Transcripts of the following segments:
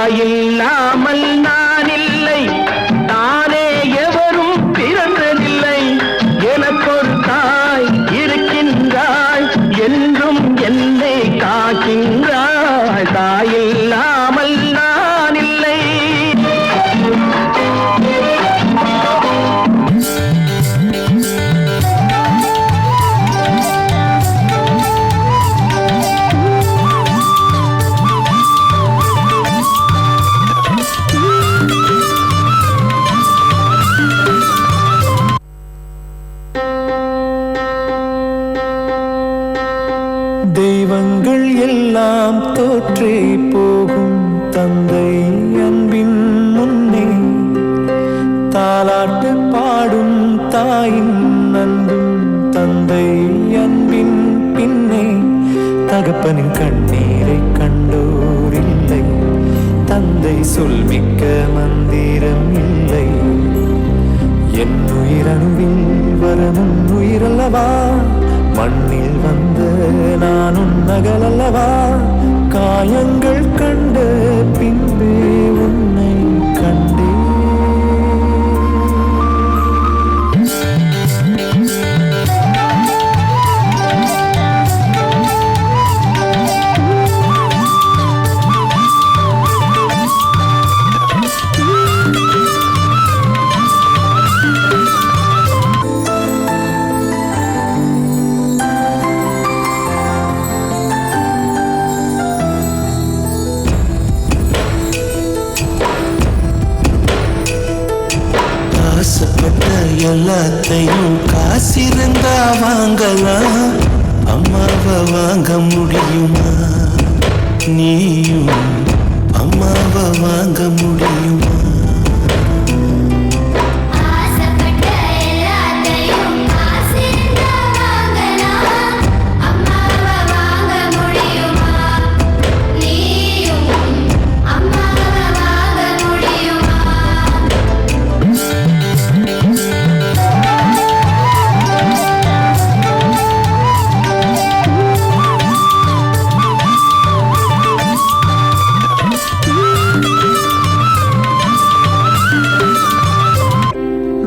தாயில்லாமல் நான் இல்லை, தானே எவரும் பிறந்ததில்லை. எனக்கொரு தாய் இருக்கின்றாள், என்றும் என்னை காக்கின்றாள். தாயில்லாமல் நான் இல்லை. தெய்வங்கள் எல்லாம் தோற்றே போகும் தந்தை அன்பின் முன்னே, தாலாட்டு பாடும் தாயின் அன்பும் தந்தை அன்பின் பின்னே. தகப்பனின் கண்ணீரை கண்டோர் இல்லை, தந்தை சொல்மிக்க மந்திரம் இல்லை. என் உயிரணுவில் வரமும் உயிரல்லவா, மண்ணில் வந்த நான் உன்னகலல்லவா. காயங்கள் கண்ட பின்பே உன்னை கண்டே. ஆசைப்பட்ட எல்லாத்தையும் காசிருந்தா வாங்கலாம், அம்மாவை வாங்க முடியுமா? நீயும் அம்மாவை வாங்க முடியுமா?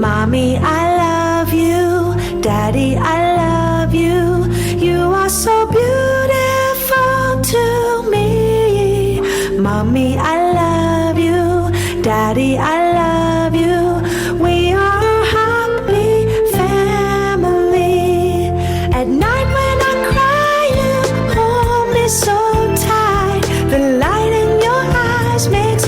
Mommy, I love you. Daddy, I love you. You are so beautiful to me. Mommy, I love you. Daddy, I love you. We are a happy family. At night when I cry, you hold me so tight. The light in your eyes makes